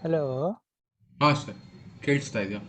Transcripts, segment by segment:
Hello. ಹಾಂ sir, ಕೇಳಿಸ್ತಾ ಇದೆಯಾ?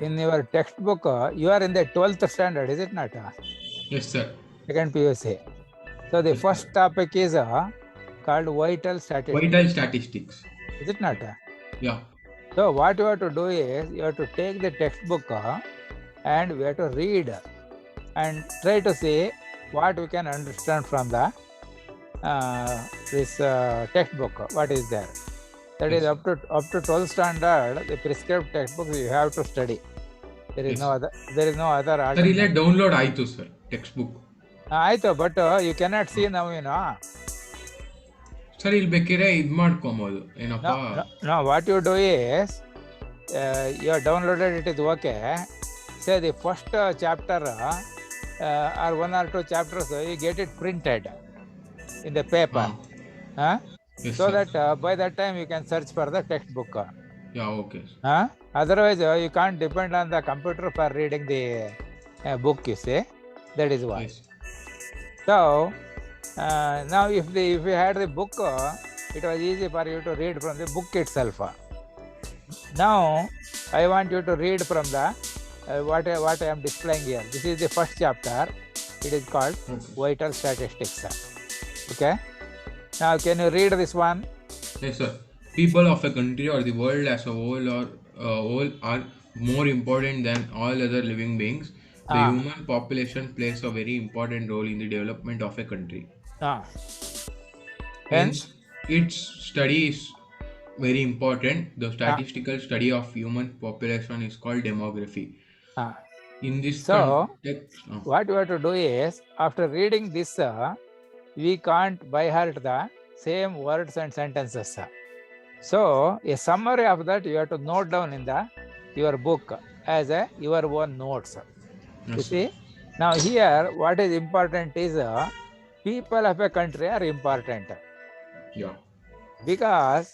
In your textbook, you are in the 12th standard, is it not? Yes, sir. Second PUC. So the Yes, first sir. topic is called vital statistics, Vital statistics. is it not? Yeah. So what you have to do is you have to take the textbook and we have to read and try to see what we can understand from the this textbook. What is there? That Yes, is sir. up to 12th standard. The prescribed textbook you have to study. There is Yes, no sir. other. There is no other sir, ಇಲ್ಲೇ alternative. Download ಆಯಿತು sir textbook. ಆಯ್ತು, but you cannot see now sir, ಇಲ್ಲಿ ಬೇಕಿದ್ರೆ ಇದು ಮಾಡ್ಕೊಬೋದು ಏನಪ್ಪ. No, what you do is you have downloaded it is okay. Say the first chapter or one or two chapters you get it printed in the paper. Yes, So sir. that by that time you can search for the textbook. Yeah, okay. Otherwise you can't depend on the computer for reading the book, you see. That is why. Yes. So now if you had the book, it was easy for you to read from the book itself. Now I want you to read from the what I am displaying here. This is the first chapter. It is called vital statistics. Okay. Now can you read this one? Yes, sir. People of a country or the world as a whole are more important than all other living beings. The human population plays a very important role in the development of a country. Hence, its study is very important. The statistical study of human population is called demography. In this context, what you have to do is, after reading this, we can't by heart the same words and sentences. So a summary of that you have to note down in your book as your own notes. yes, You see, now here what is important is people of a country are important. Yeah. Because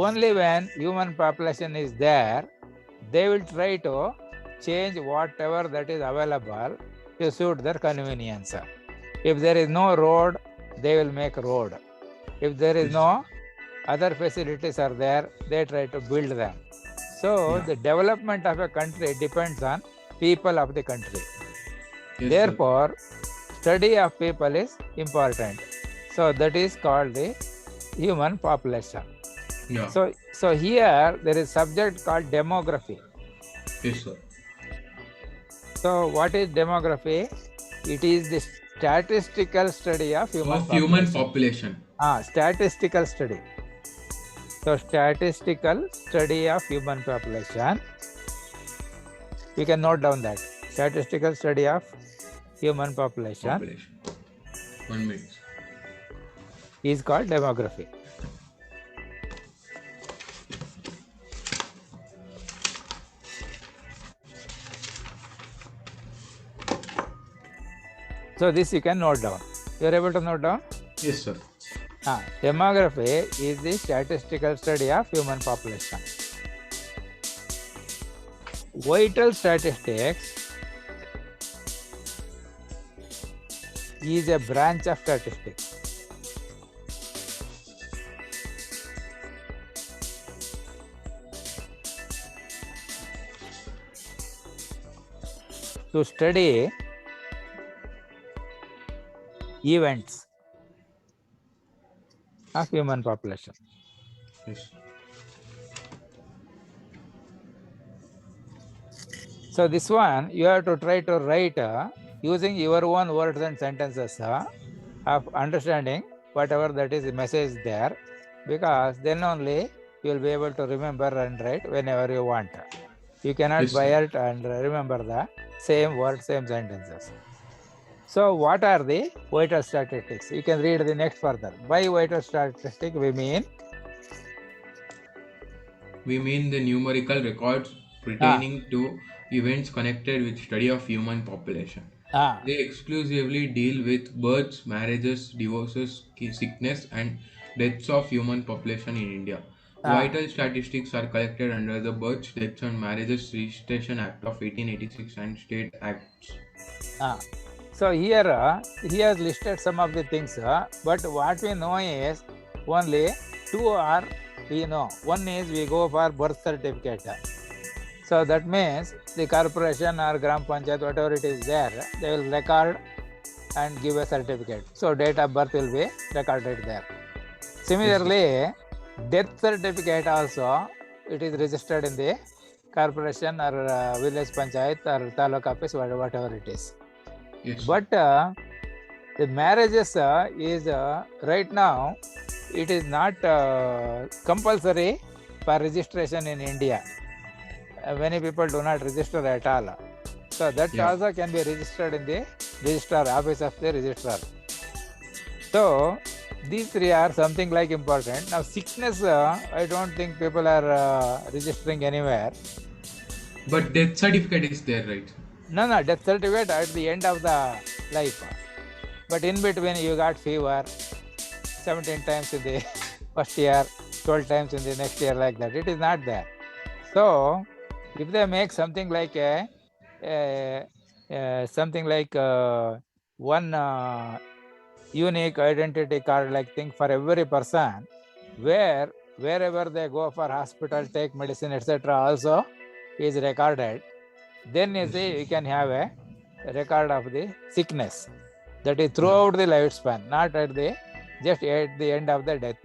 only when human population is there, they will try to change whatever that is available to suit their convenience. If there is no road, they will make road. If there is no other facilities are there, they try to build them. So the development of a country depends on people of the country. Yes, therefore, study of people is important. So that is called the human population. Yeah. So here there is subject called demography. Yes, sir. So what is demography? It is the statistical study of human population. Statistical study. So statistical study of human population. You can note down that statistical study of human population. 1 minute. Is called demography. So this you can note down. You are able to note down? Yes, sir. Demography is the statistical study of human population. Vital statistics is a branch of statistics. to study events of human population. Yes. So this one you have to try to write using your own words and sentences of understanding whatever that is the message there, because then only you will be able to remember and write whenever you want. You cannot Yes, by sir. heart and remember the same words, same sentences. So what are the vital statistics? You can read the next further. By vital statistic we mean We mean the numerical records pertaining to events connected with study of human population. ah, They exclusively deal with births, marriages, divorces, sickness, and deaths of human population in India. ah, Vital statistics are collected under the Births, Deaths, and Marriages Registration Act of 1886 and state acts. ah. So here he has listed some of the things, but what we know is only two are we know. One is we go for birth certificate. So that means the corporation or Gram Panchayat, whatever it is there, they will record and give a certificate. So date of birth will be recorded there. Similarly, death certificate also, it is registered in the corporation or village panchayat or taluk office, whatever it is. Yes. But the marriages is right now, it is not compulsory for registration in India. Many people do not register at all. So that Yeah. also can be registered in the registrar, office of the registrar. So these three are something like important. Now sickness, I don't think people are registering anywhere. But death certificate is there, right? No, death certificate at the end of the life. But in between you got fever 17 times in the first year, 12 times in the next year, like that. It is not there. So if they make something like one unique identity card like thing for every person, wherever they go for hospital, take medicine, etc., also is recorded. Then you see you can have a record of the sickness that is throughout the lifespan, not at the just at the end of the death.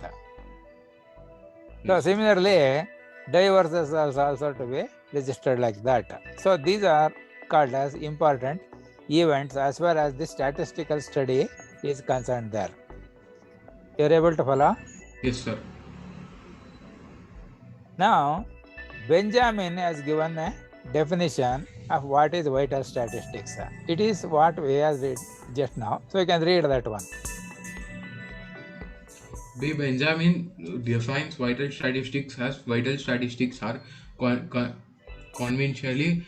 So Yes. similarly, divorces are also to be registered like that. So these are called as important events as far as the statistical study is concerned there. You're able to follow? Yes, sir. Now, Benjamin has given a definition of what is vital statistics. It is what we have read just now. So you can read that one. B. Benjamin defines vital statistics as vital statistics are con- con- conventionally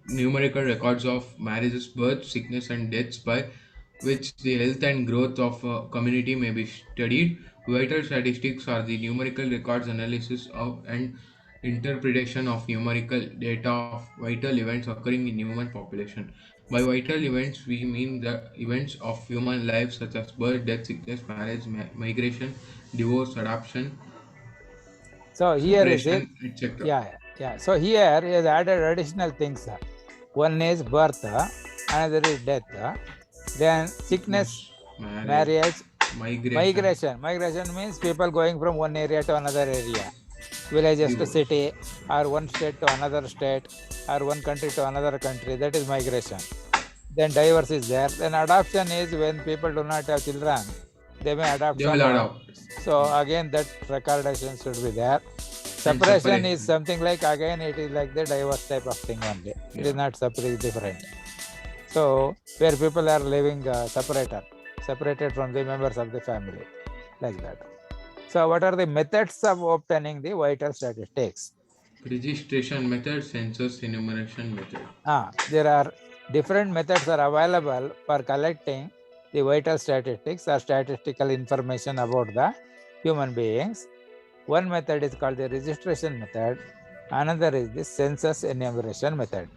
numerical records of marriages, births, sickness, and deaths by which the health and growth of a community may be studied. Vital statistics are the numerical records analysis of and interpretation of numerical data of vital events occurring in human population. By vital events, we mean the events of human life such as birth, death, sickness, marriage, migration, divorce, adoption, So here is it. separation, etc. Yeah. So here he has added additional things. One is birth, another is death, then sickness, marriage, Migration, Migration means people going from one area to another area, villages to divorce. city, or one state to another state, or one country to another country. That is migration. Then divorce is there. Then adoption is when people do not have children, they may adopt They will someone. adopt. So again, that recordation should be there. And Separation is separation. something like, again, it is like the divorce type of thing only. It Yeah. is not separate, different. So where people are living separated from the members of the family, like that. So what are the methods of obtaining the vital statistics? Registration method, census enumeration method. There are different methods are available for collecting the vital statistics or statistical information about the human beings. One method is called the registration method. Another is the census enumeration method.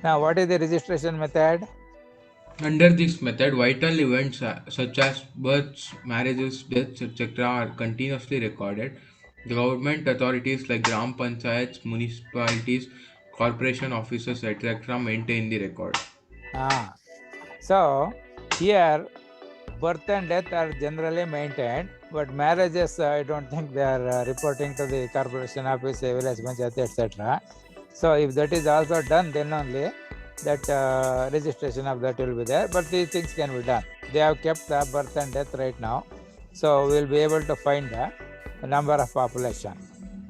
Now, what is the registration method? Under this method, vital events such as births, marriages, deaths, etc., are continuously recorded. The government authorities like Gram Panchayats, municipalities corporation officers, etc., maintain the record. So here birth and death are generally maintained, but marriages, I don't think they are reporting to the corporation office, village panchayat, etc. So if that is also done, then only that registration of that will be there. But these things can be done. They have kept the birth and death right now, so we will be able to find the number of population,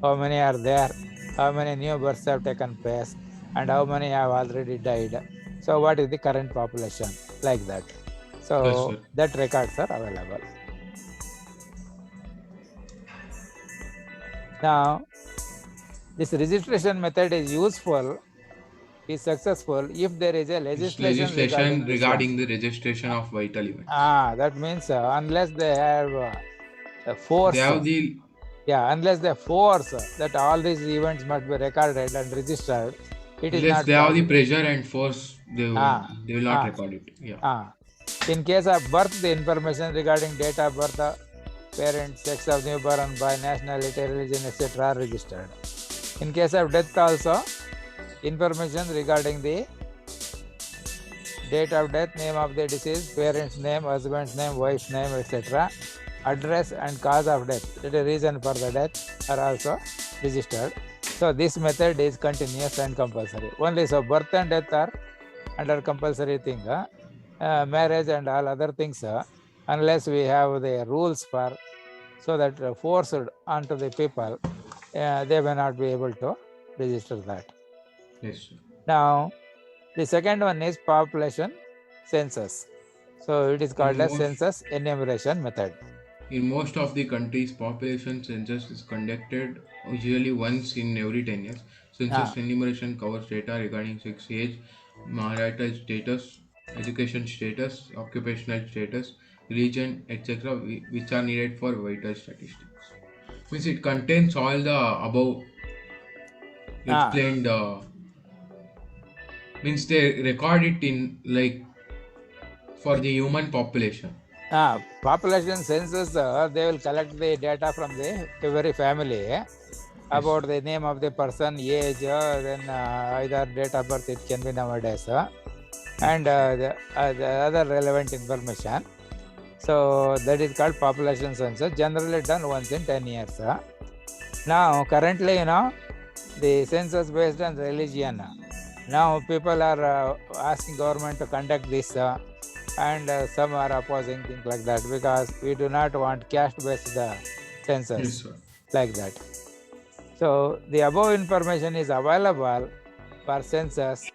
how many are there, how many new births have taken place, and how many have already died. So what is the current population, like that. So Yes, sir. that records are available. Now, this registration method is useful, is successful if there is a It's legislation legislation regarding this one. regarding the registration of vital events. That means unless they have a force, They have the unless they force that all these events must be recorded and registered, it is unless not they have the possible. pressure and force, they will not record it. Yeah. In case of birth, the information regarding date of birth, parents, sex of newborn, by nationality, religion, etc. are registered. In case of death also, information regarding the date of death, name of the deceased, parents' name, husband's name, wife's name, etc., address and cause of death, the reason for the death are also registered. So this method is continuous and compulsory. Only so birth and death are under compulsory thing. Marriage and all other things, unless we have the rules for, so that forced onto the people, they may not be able to register that. Yes, sir. Now, the second one is population census. So it is called as census enumeration method. In most of the countries, population census is conducted usually once in every 10 years. Census enumeration covers data regarding sex, age, marital status, education status, occupational status, religion, etc., which are needed for vital statistics. Means it contains all the above explained. Means they record it in like for the human population. Population census, they will collect the data from the every family about the name of the person, age, then either date of birth, it can be nowadays, and the other relevant information. So that is called population census, generally done once in 10 years. Now, currently, the census based on religion. Now people are asking government to conduct this, and some are opposing things like that, because we do not want caste-based census, like that. So the above information is available for census,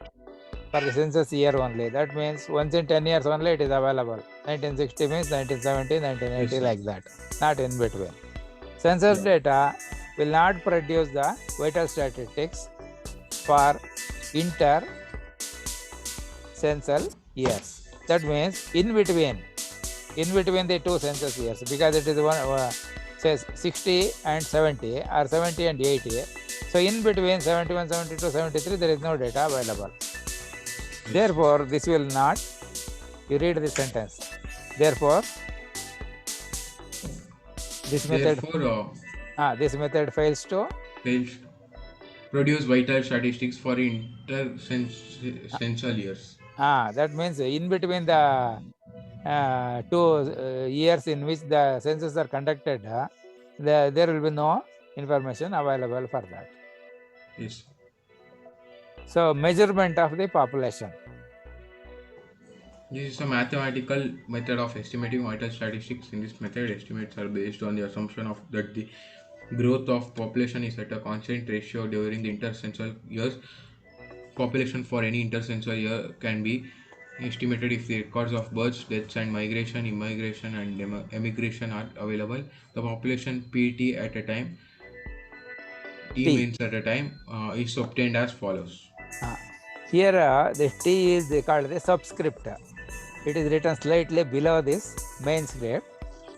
for the census year only. That means once in 10 years only it is available. 1960 means 1970, 1980, like that, not in between. Census data will not produce the vital statistics for inter-censal years. That means in between the two census years, because it is one says 60 and 70 or 70 and 80. So in between 71, 72, 73, there is no data available. Therefore, this will not. You read the sentence. Therefore, this method. This method fails to produce vital statistics for inter-censal years. That means in between the two years in which the census are conducted, there will be no information available for that. Yes. So measurement of the population. This is a mathematical method of estimating vital statistics. In this method, estimates are based on the assumption of that the growth of population is at a constant ratio during the intercensal years. Population for any intercensal year can be estimated if the records of births, deaths, and migration, immigration, and emigration are available. The population PT at a time, T means at a time, is obtained as follows. Here the T is called the subscript. It is written slightly below this main script.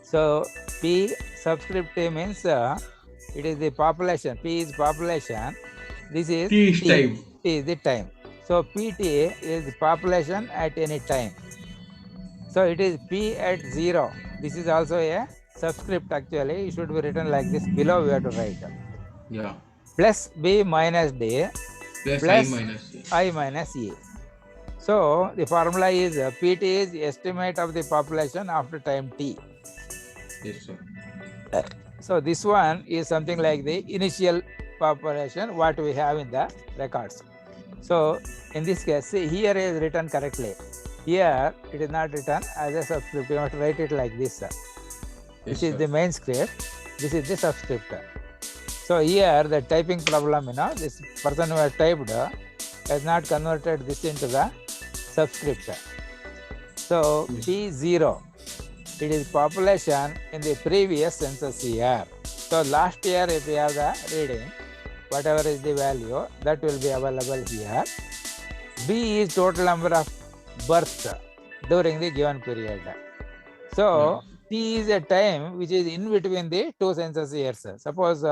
So P subscript T means it is the population. P is population. This is T is time. T is the time. So PT is the population at any time. So it is P at 0. This is also a subscript actually. It should be written like this. Below we have to write. Yeah. Plus B minus D. plus I plus minus A. I minus A. So the formula is PT is estimate of the population after time t. Yes, sir. So this one is something like the initial population what we have in the records. So in this case, see, here is written correctly. Here it is not written as a subscript. You have to write it like this. Yes, This sir. is the main script. This is the subscript. So here the typing problem, this person who has typed has not converted this into the subscript. So Yes. P0, it is population in the previous census year. So last year if we have the reading, whatever is the value, that will be available here. B is total number of births during the given period. So T is a time which is in between the two census years. Suppose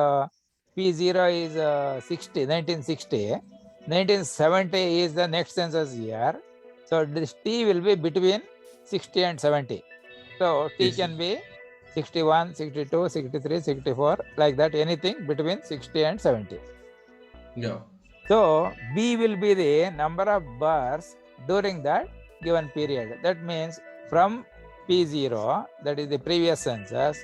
P0 is 1960, 1970 is the next census year. So this T will be between 60 and 70. So T Yes, can be 61, 62, 63, 64, like that, anything between 60 and 70. Yeah. So B will be the number of births during that given period. That means from P0, that is the previous census,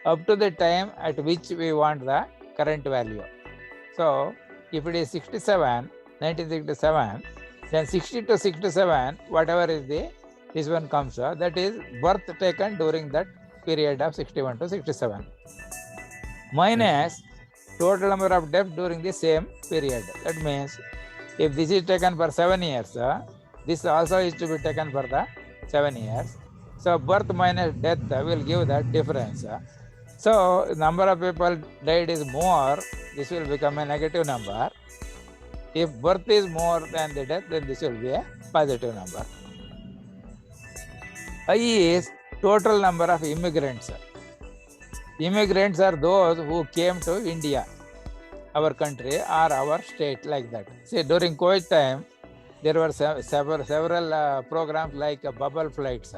up to the time at which we want the current value. So if it is 67, 1967, then 60 to 67, whatever is the, this one comes, that is birth taken during that period of 61 to 67. Minus total number of deaths during the same period. That means if this is taken for 7 years, this also is to be taken for the 7 years. So birth minus death will give that difference. So number of people died is more, this will become a negative number. If birth is more than the death, then this will be a positive number. I is total number of immigrants. Immigrants are those who came to India, our country or our state, like that. See, during COVID time, there were several programs like bubble flights,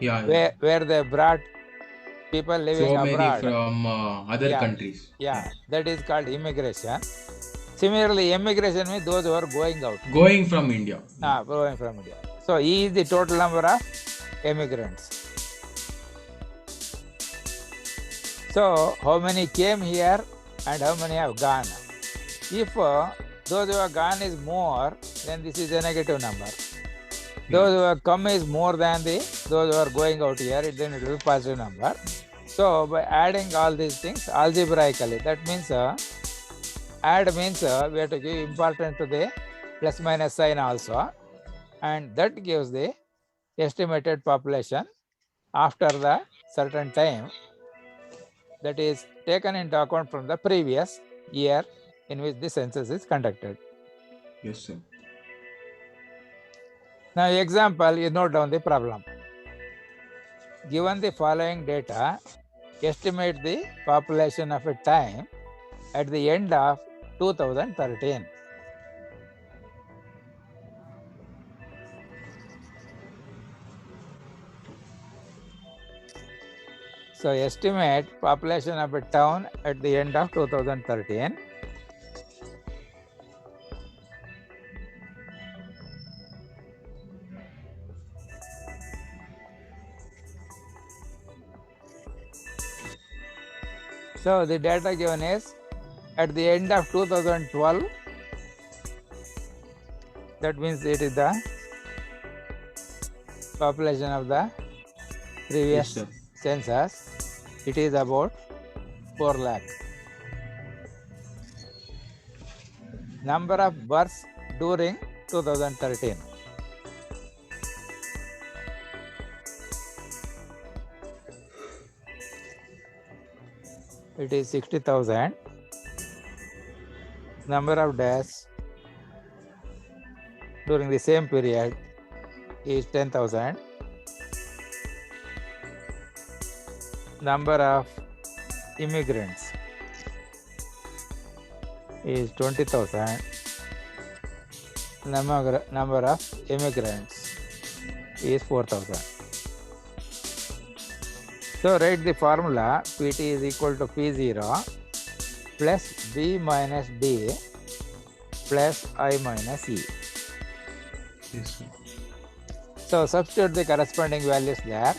Yeah. where they brought people living So many abroad. from other Yeah. countries. Yeah, that is called immigration. Similarly, immigration means those who are going out. Going from India. Going from India. So E is the total number of immigrants. So how many came here and how many have gone? If those who have gone is more, then this is a negative number. Those who have come is more than those who are going out here, then it will be positive number. So by adding all these things algebraically, that means add means we have to give importance to the plus minus sign also, and that gives the estimated population after the certain time that is taken into account from the previous year in which the census is conducted. Yes, sir. Now example, you note down the problem. Given the following data, estimate the population of a time at the end of 2013. So estimate population of a town at the end of 2013. So the data given is at the end of 2012, that means it is the population of the previous Yes, sir. census. It is about 4 lakh. Number of births during 2013. It is 60,000. Number of deaths during the same period is 10,000. Number of immigrants is 20,000. Number of immigrants is 4,000. So write the formula PT is equal to P0 plus B minus D plus I minus E. Yes, sir. So substitute the corresponding values there.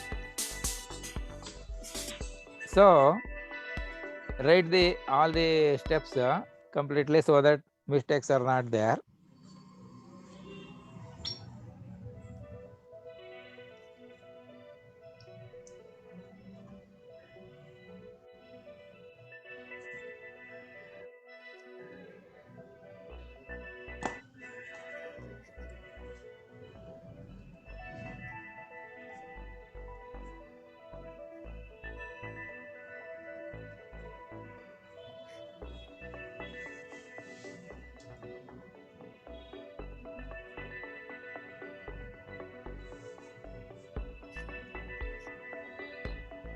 So write all the steps completely so that mistakes are not there.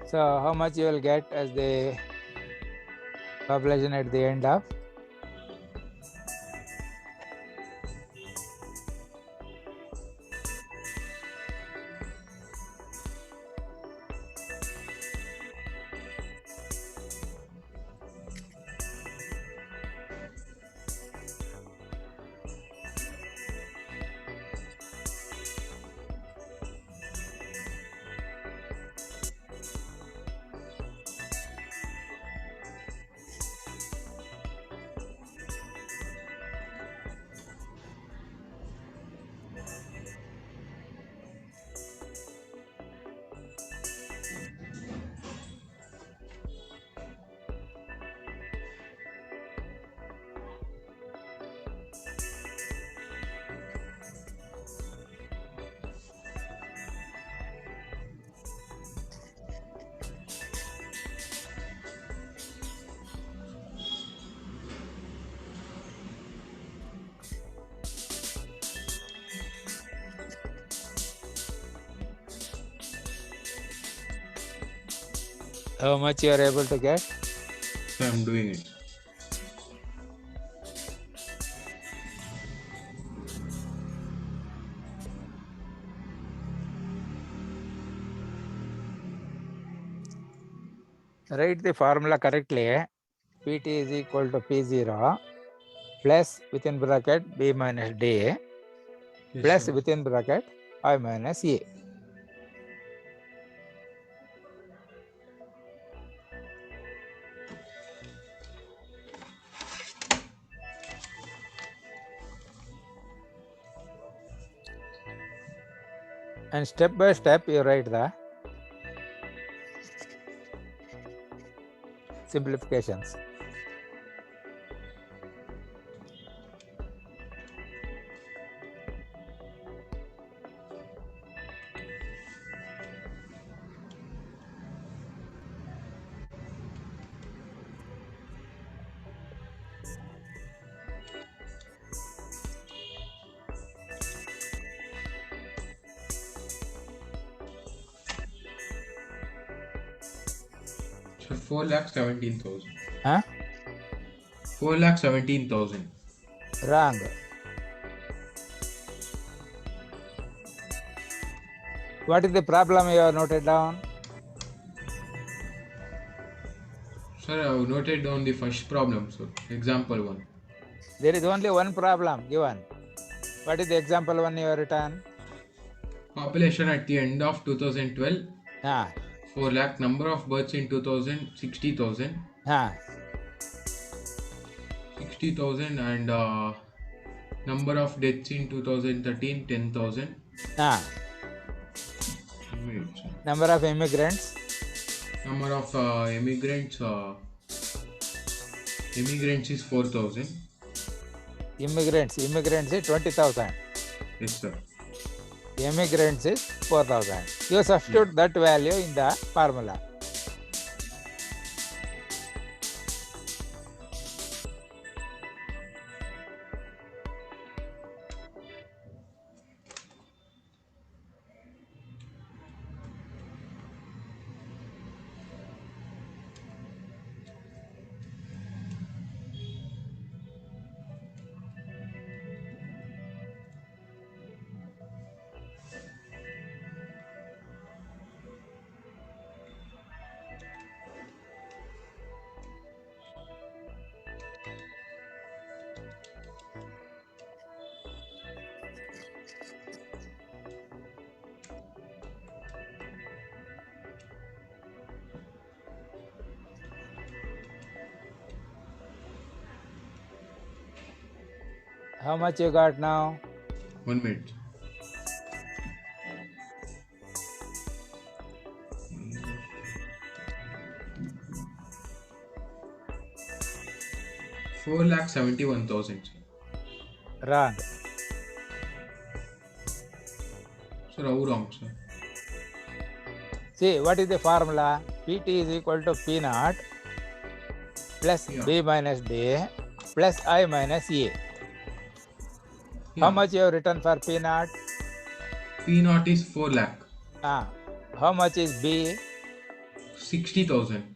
So how much you will get as the population at the end of? How much you are able to get? So I'm doing it. Write the formula correctly. Pt is equal to P0 plus within bracket B minus D Yes, plus sir. within bracket I minus E. And step by step you write the simplifications. So 4,17,000. Huh? 4,17,000. Wrong. What is the problem you have noted down? Sir, I have noted down the first problem, sir. Example 1. There is only one problem given. What is the example one you have written? Population at the end of 2012, Ah, 4 lakh. Number of births in 2000, 60,000. ah, 60,000 and number of deaths in 2013, 10,000. ah. Wait, sir. Number of immigrants. Number of immigrants is 4,000. Immigrants is 20,000. Yes, sir. Immigrants is 4,000. You substitute that value in the formula. How much you got now? 1 minute. 4,71,000. Wrong. Sir, how wrong, sir? See, what is the formula? Pt is equal to P naught plus Yeah. B minus D plus I minus A. How Yeah. much you have written for P naught? P naught is 4 lakh. How much is B? 60,000.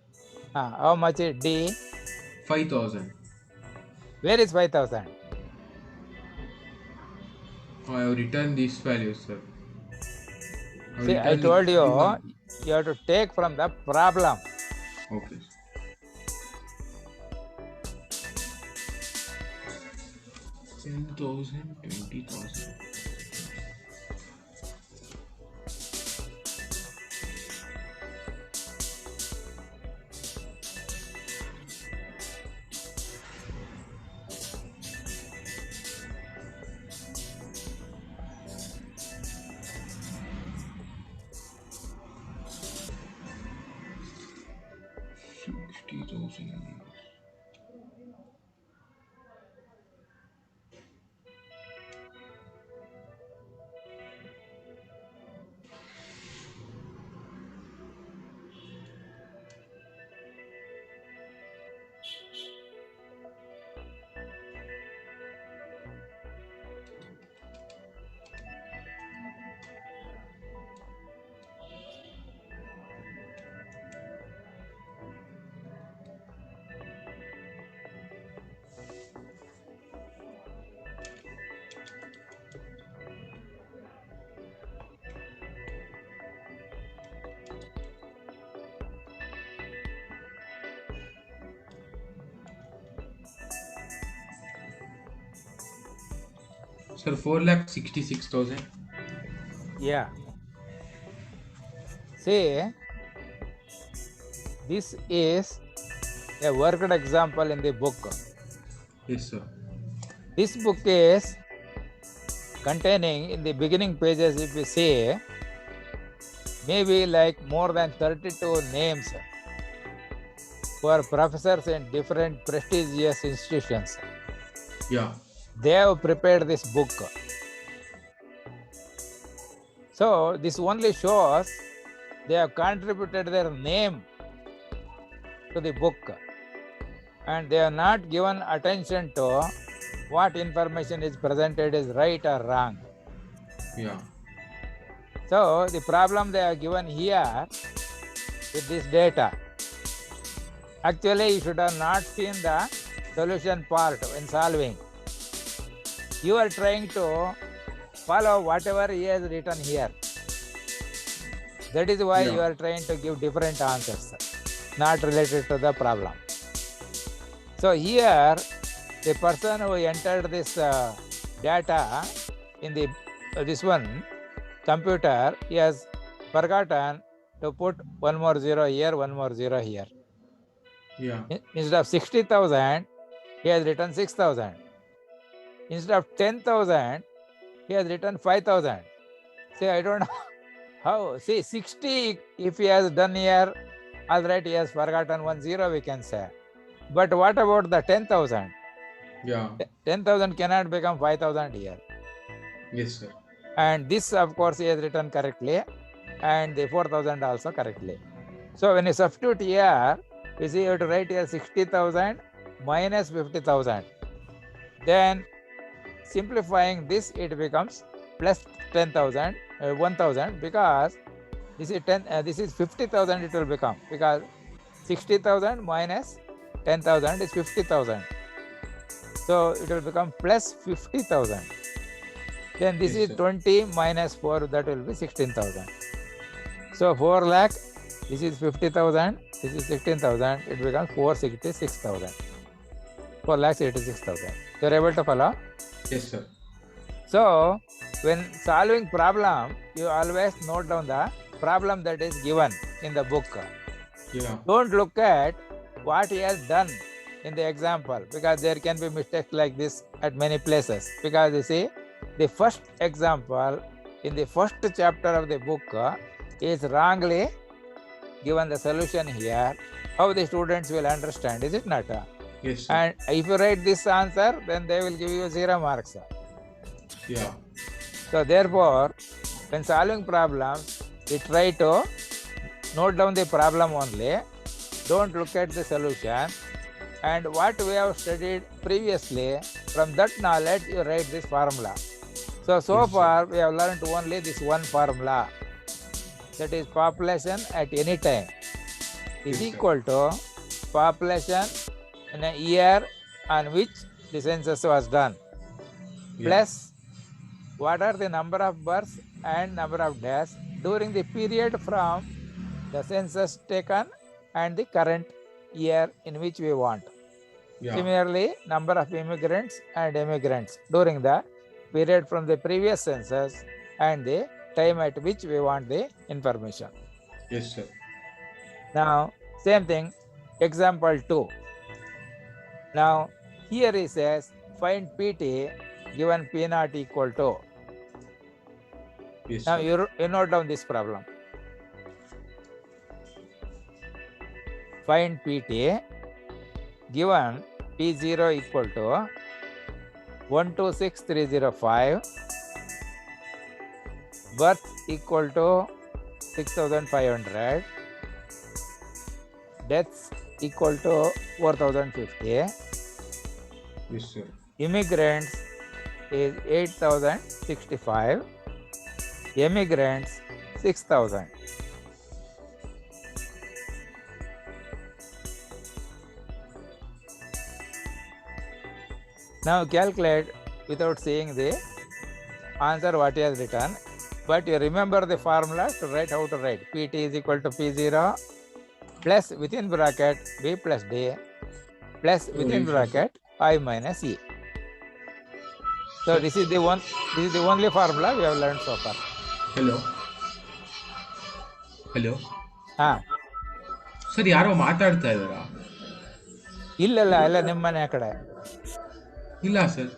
How much is D? 5,000. Where is 5,000? I have written these values, sir. have See, I written told you, everyone. you have to take from the problem. Okay. 10,000, 20,000. Sir, 4,66,000. Yeah. See, this is a worked example in the book. Yes, sir. This book is containing in the beginning pages, if you see, maybe like more than 32 names for professors in different prestigious institutions. Yeah. They have prepared this book. So this only shows they have contributed their name to the book, and they have not given attention to what information is presented is right or wrong. Yeah. So the problem they are given here with this data, actually you should have not seen the solution part in solving. You are trying to follow whatever he has written here. That is why you are trying to give different answers, not related to the problem. So here, the person who entered this data in the this one computer, he has forgotten to put one more zero here, one more zero here. Yeah. Instead of 60,000, he has written 6,000. Instead of 10,000, he has written 5,000. See, I don't know how. See, 60, if he has done here, all right, he has forgotten 10, we can say. But what about the 10,000? Yeah. 10,000 cannot become 5,000 here. Yes, sir. And this, of course, he has written correctly, and the 4,000 also correctly. So when you substitute here, you see you have to write here 60,000 minus 50,000. Then simplifying this, it becomes plus 10,000, 1,000, because this is 10. This is 50,000. It will become, because 60,000 minus 10,000 is 50,000. So it will become plus 50,000. Then this Yes, is sir. 20 minus 4, that will be 16,000. So 4 lakh, this is 50,000, this is 16,000, it becomes 466,000. 4,86,000. You are able to follow? Yes, sir. So when solving problem, you always note down the problem that is given in the book. Yeah. Don't look at what he has done in the example, because there can be mistakes like this at many places. Because you see, the first example in the first chapter of the book is wrongly given the solution here. How the students will understand, is it not? Yes, sir. And if you write this answer, then they will give you 0 marks. Yeah. So therefore, when solving problems, we try to note down the problem only. Don't look at the solution. And what we have studied previously, from that knowledge, you write this formula. So Yes, sir. far, we have learned only this one formula. That is population at any time is Yes, sir. equal to population in a year on which the census was done, Yeah. plus what are the number of births and number of deaths during the period from the census taken and the current year in which we want. Yeah. Similarly, number of immigrants and emigrants during the period from the previous census and the time at which we want the information. Yes, sir. Now, same thing, example 2. Now, here he says, find PT given P naught equal to. Yes, Now, sir. you note down this problem. Find PT given P0 equal to 126305, birth equal to 6500, deaths equal to 4050, Yes, sir. immigrants is 8065, emigrants 6000. Now calculate without seeing the answer what he has written, but you remember the formula to write how to write. Pt is equal to P0 plus within bracket B plus D plus within yes, bracket I minus E. So this is the only formula we have learned so far. Hello. Hello. Ah, sir ಯಾರೋ ಮಾತಾಡ್ತಾ ಇದ್ದಾರಾ? ಇಲ್ಲ ಎಲ್ಲ ನಿಮ್ಮ ಮನೆ ಆ ಕಡೆ. ಇಲ್ಲ ಸರ್.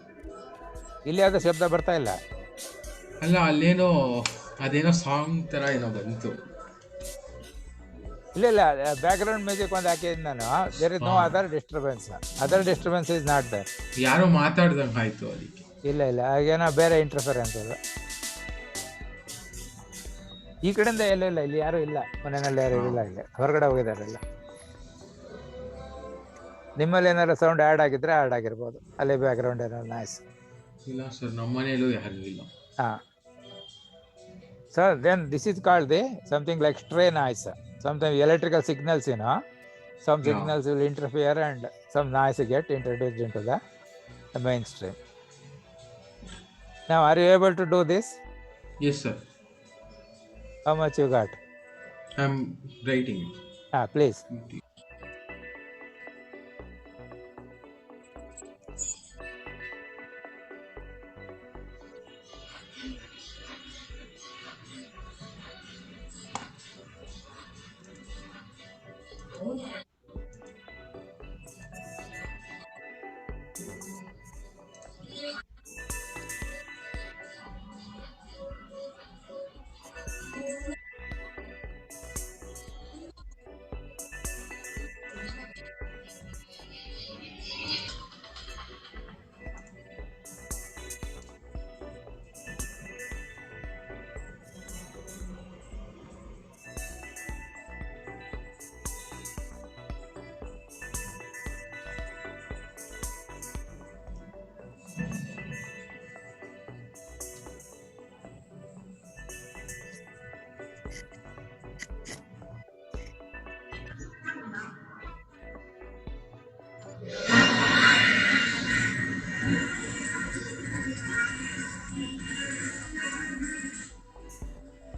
ಇಲ್ಲಿ ಯಾವ್ದು ಶಬ್ದ ಬರ್ತಾ ಇಲ್ಲ. ಅಲ್ಲ ಅಲ್ಲೇನೋ ಅದೇನೋ ಸಾಂಗ್ ತರ ಏನೋ ಬಂತು. ಇಲ್ಲ ಬ್ಯಾಕ್ಗ್ರೌಂಡ್ ಮ್ಯೂಸಿಕ್ ಒಂದು ಹಾಕಿದ್ ನಾನು. There is no other disturbance. Other disturbance is not there. ಯಾರೋ ಮಾತಾಡ್ದಂಗೆ ಆಯ್ತು ಅದಕ್ಕೆ. ಇಲ್ಲ ಹಾಗೇನೋ ಬೇರೆ ಇಂಟರ್ಫರೆನ್ಸ್ ಅದು. ಈ ಕಡೆಯಿಂದ ಇಲ್ಲ ಇಲ್ಲಿ ಯಾರು ಇಲ್ಲ, ಮನೆಯಲ್ಲಿ ಯಾರು ಇಲ್ಲ, ಇಲ್ಲ ಹೊರಗಡೆ ಹೋಗಿದಾರೆಲ್ಲ. ನಿಮ್ಮಲ್ಲಿ ಏನಾದ್ರು ಸೌಂಡ್ ಆ್ಯಡ್ ಆಗಿದ್ರೆ ಆ್ಯಡ್ ಆಗಿರ್ಬೋದು, ಅಲ್ಲಿ ಬ್ಯಾಕ್ಗ್ರೌಂಡ್ ಏನಾದ್ರು ನಾಯ್ಸ್. ಇಲ್ಲ ಸರ್, ನಮ್ಮ ಮನೆಯಲ್ಲೂ ಯಾರು ಇಲ್ಲ. So then this is called the something like stray noise. Sometimes electrical signals, some signals will interfere and some noise get introduced into the mainstream. Now, are you able to do this? Yes, sir. How much you got? I'm writing it. Please.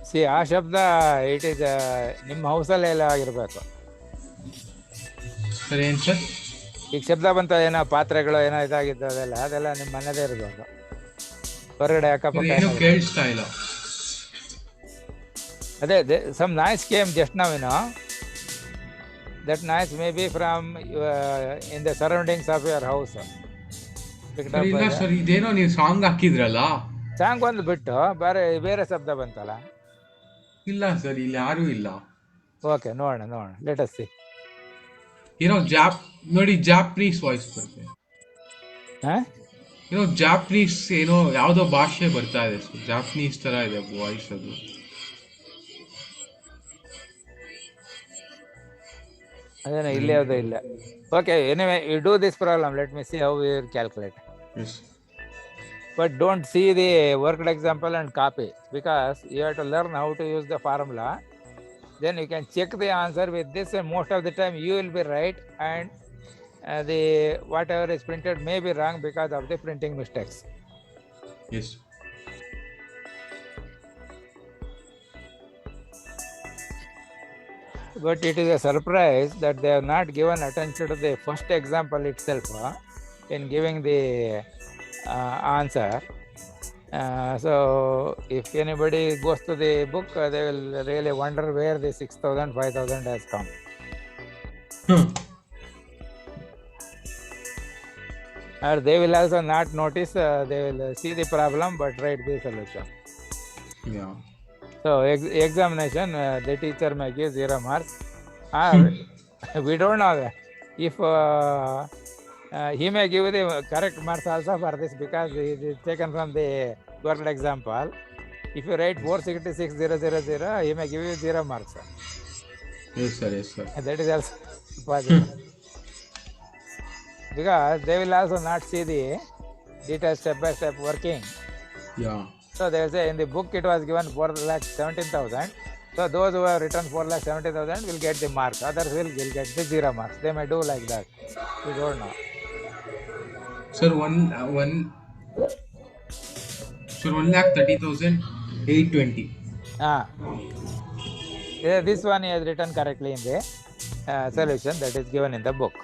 C ಆ ಶಬ್ದ it is ನಿಮ್ಮ ಹೌಸಲ್ಲಿ ಎಲ್ಲ ಆಗಿರ್ಬೇಕು. Sir ಏನು sir? ಈಗ ಶಬ್ದ ಬಂತ, ಏನೋ ಪಾತ್ರೆಗಳು ಏನೋ ಇದಾಗಿದ್ದು ಅದೆಲ್ಲ ನಿಮ್ಮ ಮನೆದೇ ಇರ್ಬೇಕು. ಹೊರಗಡೆ ಅಕ್ಕಪಕ್ಕ ಏನು ಕೇಳಿಸ್ತಾ ಇಲ್ಲ. ಅದೇ ಸಮ್ ನಾಯ್ಸ್ ಕೇಮ್ ಜಸ್ಟ್ ನಾವ್ that noise may be from in the surroundings of your house. Picked sir up by ಇಲ್ಲ the ಸರ್, ಇದೇನೋ ನೀವು ಸಾಂಗ್ ಹಾಕಿದ್ರಲ್ಲ. ಸಾಂಗ್ ಒಂದು ಬಿಟ್ಟು ಬೇರೆ ಶಬ್ದ ಬಂತಲ್ಲ. ಇಲ್ಲ ಸರ್, ಇಲ್ಲಿ ಯಾರೂ ಇಲ್ಲ. ಓಕೆ, ನೋಡೋಣ, ಲೆಟ್ ಅಸ್ ಸಿ. ಏನೋ ನೋಡಿ, ಜಾಪನೀಸ್ ವಾಯ್ಸ್ ಬರುತ್ತೆ. ಏನೋ ಜಾಪನೀಸ್, ಏನೋ ಯಾವುದೋ ಭಾಷೆ ಬರ್ತಾ ಇದೆ ಸರ್, ಜಾಪನೀಸ್ ತರ ಇದೆ ವಾಯ್ಸ್ ಅದು. ಅದೇನೋ ಇಲ್ಲಿ ಯಾವುದೋ ಇಲ್ಲ. Okay, anyway you do this problem, let me see how we will calculate. But don't see the worked example and copy, because you have to learn how to use the formula. Then you can check the answer with this, and most of the time you will be right, and the whatever is printed may be wrong because of the printing mistakes. Yes. But it is a surprise that they have not given attention to the first example itself in giving the answer. So if anybody goes to the book, they will really wonder where the 6,000, 5,000 has come. Or they will also not notice, they will see the problem but write the solution. Yeah. So examination, the teacher may give 0 marks. We don't know if he may give the correct marks also for this, because it is taken from the worked example. If you write 466,000, he may give you 0 marks. Yes sir, yes sir. That is also possible. Because they will also not see the detailed step-by-step working. Yeah. So they will say in the book it was given 4,17,000. So those who have written 4,70,000 will get the marks. Others will get the 0 marks. They may do like that. We don't know. Sir, 1,30,820. This one is written correctly in the solution that is given in the book.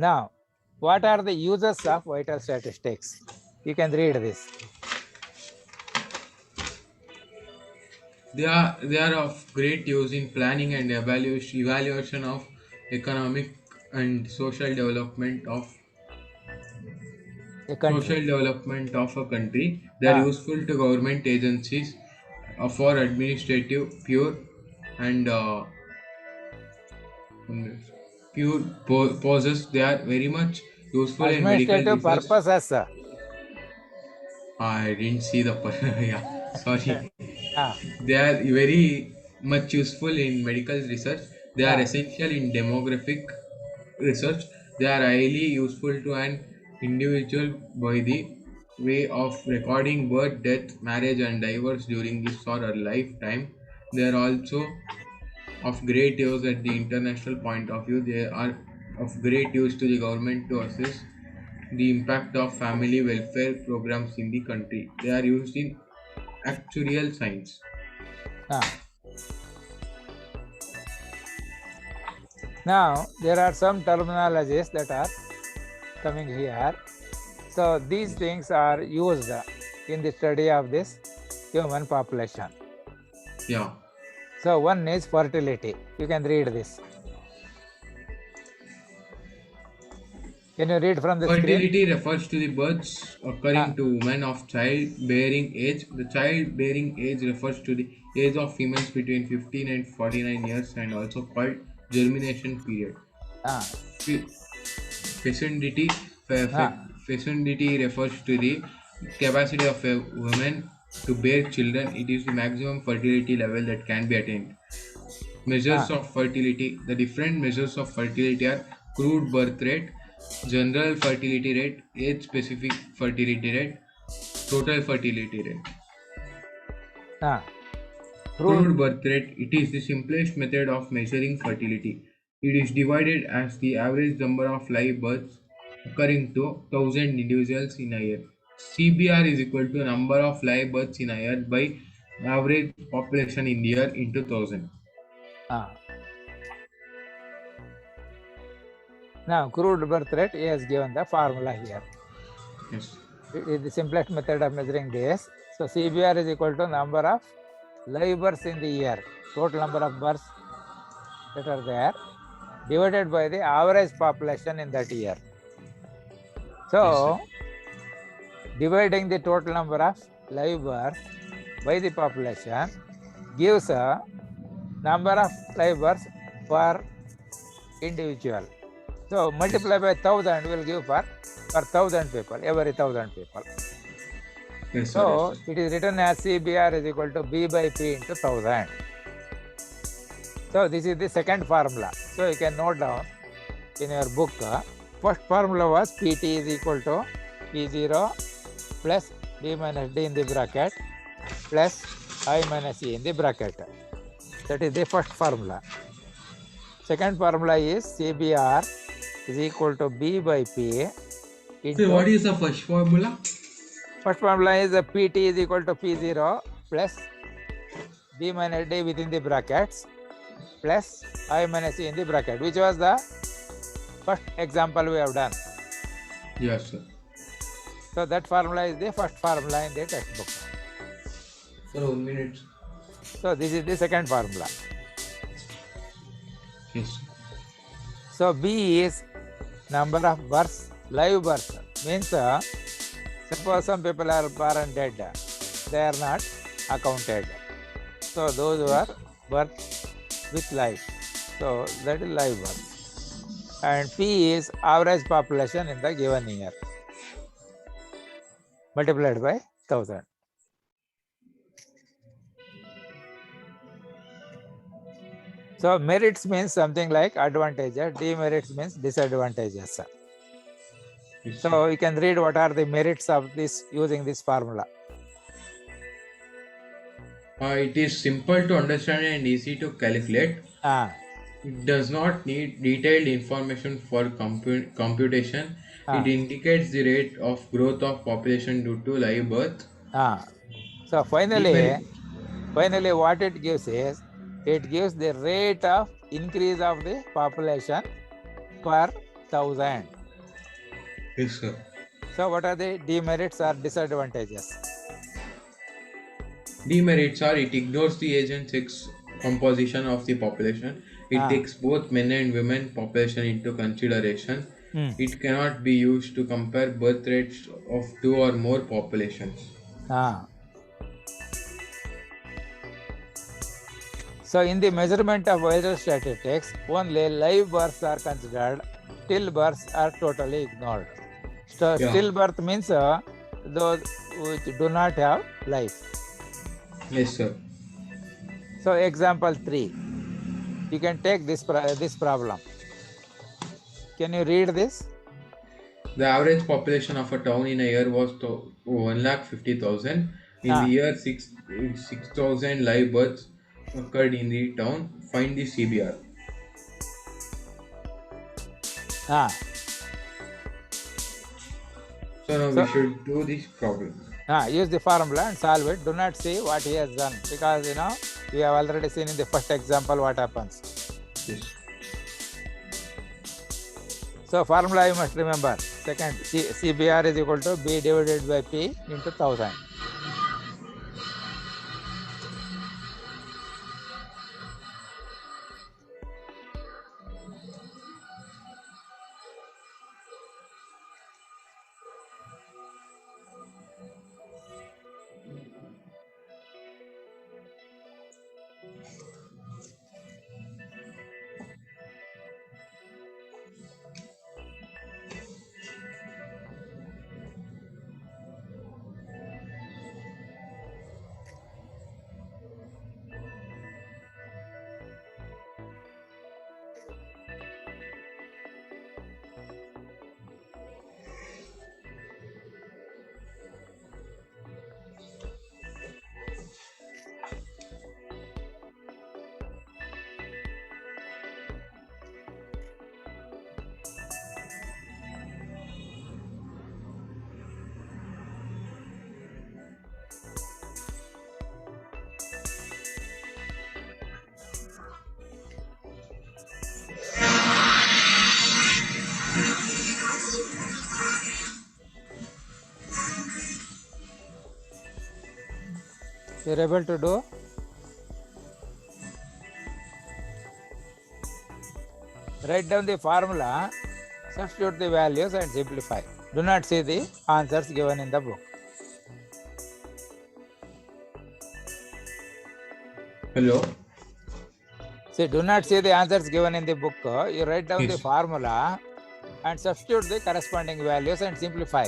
Now, what are the uses of vital statistics? You can read this. They are of great use in planning and evaluation of economic and social development of a country. They are useful to government agencies for administrative purposes. They are very much useful in medical Administrative research. purposes. I didn't see the yeah, sorry. They are very much useful in medical research. They are essential in demographic research. They are highly useful to an individual by the way of recording birth, death, marriage and divorce during his or her lifetime. They are also of great use at the international point of view. They are of great use to the government to assess the impact of family welfare programs in the country. They are used in actuarial science. Now there are some terminologies that are coming here. So these things are used in the study of this human population. Yeah. So one is fertility. You can read this. Can you read from the Fertility screen? refers to the births occurring to women of childbearing age. The childbearing age refers to the age of females between 15 and 49 years and also called germination period. Fecundity refers to the capacity of a woman to bear children. It is the maximum fertility level that can be attained. Measures of fertility. The different measures of fertility are crude birth rate, general fertility rate, age specific fertility rate, total fertility rate. Crude birth rate. It is the simplest method of measuring fertility. It is divided as the average number of live births occurring to 1,000 individuals in a year. CBR is equal to number of live births in a year by average population in the year into 1,000. Now, crude birth rate, he has given the formula here. Yes. It is the simplest method of measuring this. So CBR is equal to number of live births in the year, total number of births that are there, divided by the average population in that year. So, dividing the total number of live births by the population gives a number of live births per individual. So, multiply by 1000 will give per 1000 people, every 1000 people. Yes, sir. So, Yes, sir. it is written as CBR is equal to B by P into 1000. So, this is the second formula. So, you can note down in your book. First formula was PT is equal to P0 plus B minus D in the bracket plus I minus E in the bracket. That is the first formula. Second formula is CBR is equal to B by P into. So what is the first formula? First formula is PT is equal to P0 plus B minus D within the brackets plus I minus E in the bracket, which was the first example we have done. Yes, sir. So that formula is the first formula in the textbook. Sir, 1 minute. So this is the second formula. Yes. So B is number of births, live births. Means suppose some people are born dead, they are not accounted. So those who are birth with life. So that is live birth. And P is average population in the given year, multiplied by 1000. So merits means something like advantages, demerits means disadvantages. Yes, So you can read what are the merits of this using this formula. it is simple to understand and easy to calculate. It does not need detailed information for computation. It indicates the rate of growth of population due to live birth. So finally what it gives is, it gives the rate of increase of the population per 1000. Yes, sir. So what are the demerits or disadvantages? Demerits are it ignores the age and sex composition of the population. It takes both men and women population into consideration. It cannot be used to compare birth rates of two or more populations. So in the measurement of vital statistics, only live births are considered, stillbirths are totally ignored. So stillbirth means those which do not have life. Yes, sir. So example 3, you can take this problem. Can you read this? The average population of a town in a year was 1,50,000. In the year 6,000 live births occurred in the town. Find the CBR. So now we should do this problem. Use the formula and solve it. Do not see what he has done, because we have already seen in the first example what happens. Yes. So formula you must remember. Second, CBR is equal to B divided by P into 1000. You're able to do? Write down the formula, substitute the values and simplify. Do not see the answers given in the book. Hello. See, do not see the answers given in the book. You write down the Yes. formula and substitute the corresponding values and simplify.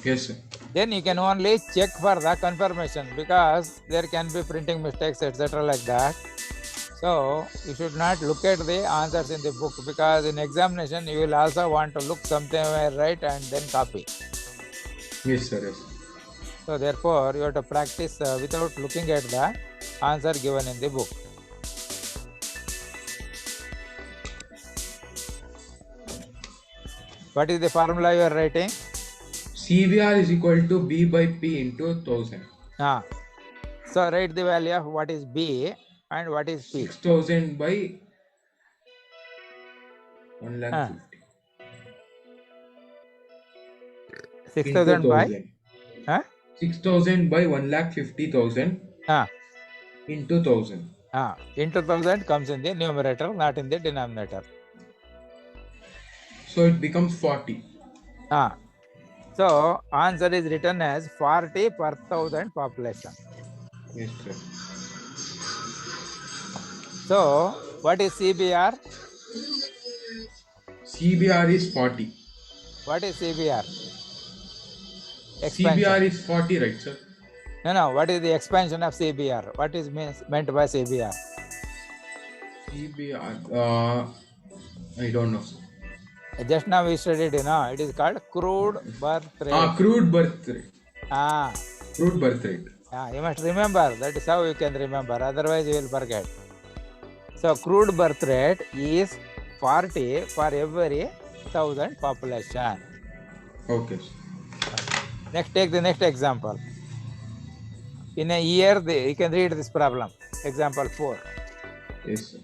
Yes, sir. Then you can only check for the confirmation, because there can be printing mistakes, etc. like that. So you should not look at the answers in the book, because in examination you will also want to look something right and then copy. Yes, sir. Yes. So therefore you have to practice without looking at the answer given in the book. What is the formula you are writing? CBR is equal to B by P into 1000. So write the value of what is B and what is P. 6000 by 1,50,000. 6,000 by 6,000 by 1,50,000 into 1,000. Into 1,000 comes in the numerator, not in the denominator. So it becomes 40. So answer is written as 40 per 1,000 population. Yes, sir. So what is CBR? CBR is 40. What is CBR? CBR is 40, right, sir? No. What is the expansion of CBR? What is meant by CBR? CBR, I don't know, sir. Just now we studied, it is called crude birth rate. Crude birth rate. Crude birth rate. You must remember. That is how you can remember. Otherwise you will forget. So crude birth rate is 40 for every 1,000 population. Okay, sir. Next, take the next example. In a year, you can read this problem. Example 4. Yes, sir.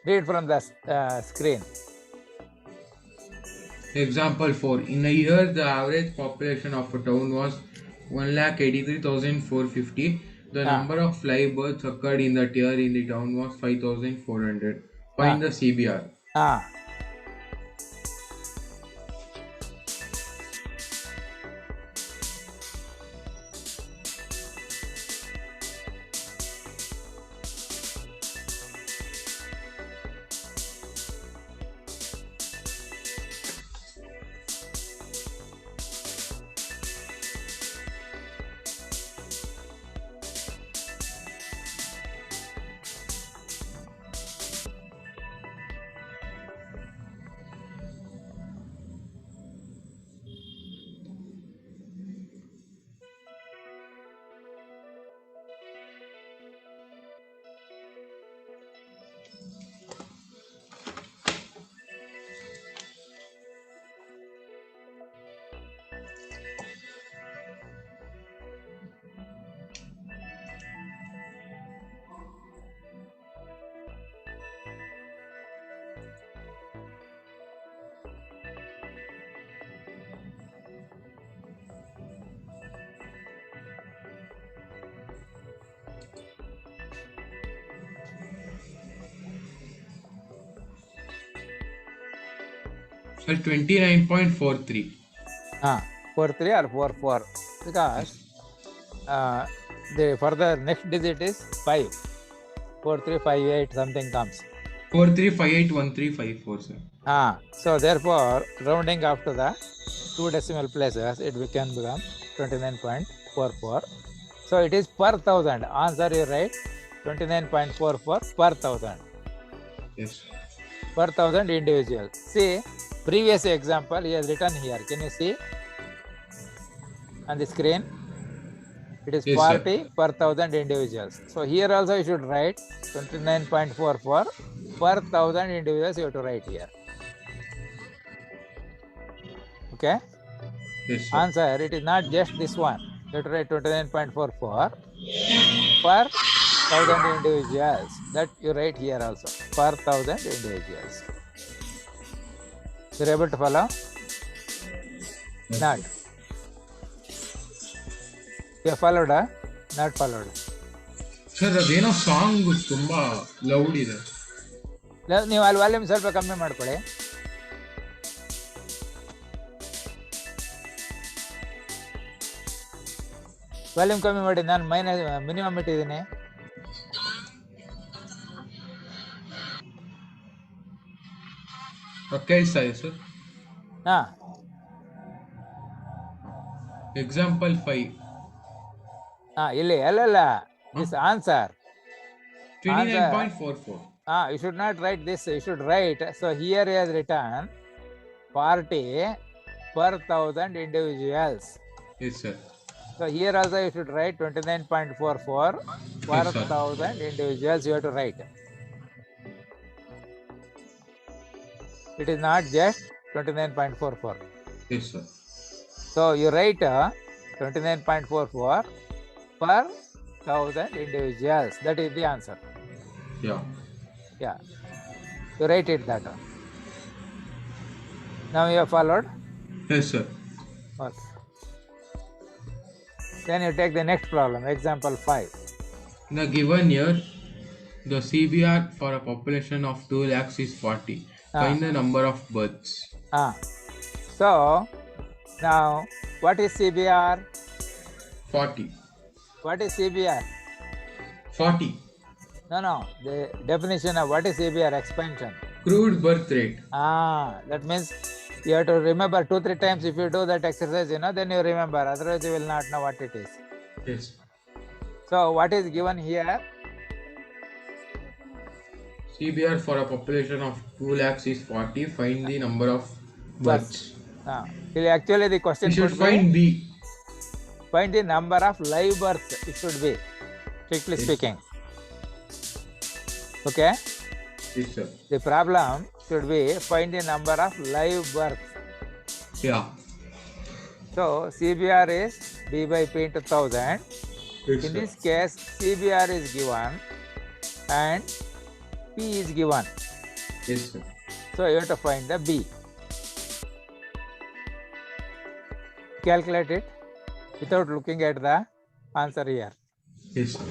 Read from the screen. Example 4. In a year, the average population of a town was 1,83,450. The number of live births occurred in that year in the town was 5,400. Find the CBR. Sir, 29.43. 43 or 44, because the further next digit is 5. 4358 something comes. 43581354, sir. So therefore, rounding up to the 2 decimal places, it can become 29.44. So it is per 1,000. Answer you write 29.44 per 1,000. Yes. Per 1,000 individuals. See, previous example he has written here. Can you see on the screen? It is Yes, 40 per 1,000 individuals. So here also you should write 29.44 per 1,000 individuals. You have to write here. Okay. Yes, sir. Answer, it is not just this one. You have to write 29.44 per 1,000 individuals. That you write here also. Per 1,000 individuals. You are able to follow? Yes, Not. sir. You have followed, Not followed. Sir ಅದೇನೋ song ತುಂಬಾ loud ಇದೆ. ನೀವು ಅಲ್ಲಿ volume ಸ್ವಲ್ಪ ಕಮ್ಮಿ ಮಾಡ್ಕೊಳ್ಳಿ. Volume ಕಮ್ಮಿ ಮಾಡಿ, ನಾನು ಮಿನಿಮಮ್ ಇಟ್ಟಿದ್ದೀನಿ. ಕೇಳಿಸ್ತಾ ಇದೆ ಸರ್. ಹಾ, ಎಕ್ಸಾಂಪಲ್ 5. ಇಲ್ಲಿ ಅಲ್ಲಲ್ಲ, this answer 29.44. you should not write this, you should write, so here he has written 40 per 1000 individuals. Yes sir. So here also you should write 29.44 per Yes, sir. 1000 individuals you have to write. It is not just 29.44. Yes sir. So you write 29.44 per 1000 individuals. That is the answer. Yeah. Yeah, you write it that one. Now you have followed? Yes sir. Okay. Then you take the next problem, example 5. In the given year, the CBR for a population of 2 lakhs is 40. Find the number of births. So now what is CBR? 40. What is CBR? 40. No, the definition of what is CBR, expansion. Crude birth rate. That means you have to remember 2-3 times. If you do that exercise, then you remember, otherwise you will not know what it is. Yes. So what is given here? CBR for a population of 2 lakhs is 40. Find the number of births. Actually the question You should could find be, B. find the number of live births. It should be, strictly Yes. speaking. Okay. Yes sir. The problem should be find the number of live births. Yeah. So CBR is B by P into 1000. Yes, In sir. this case, CBR is given and P is given. Yes sir. So you have to find the B. Calculate it without looking at the answer here. Yes sir.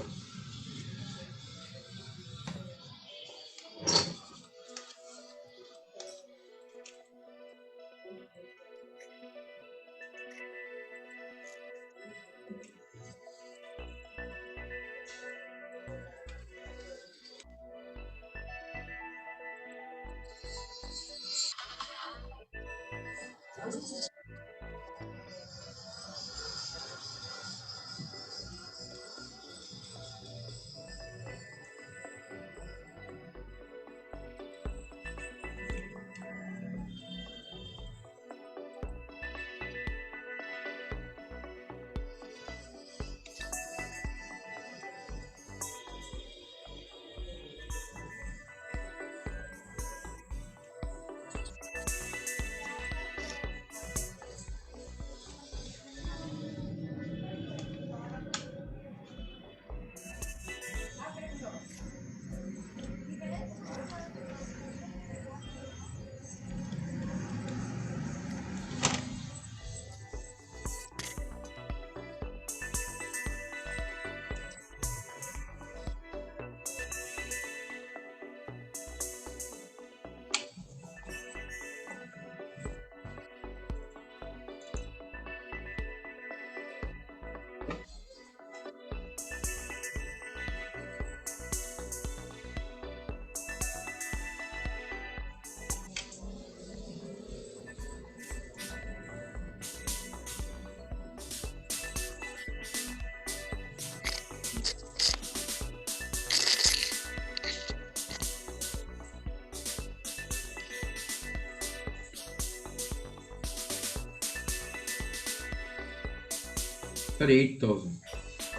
Sir, 8,000.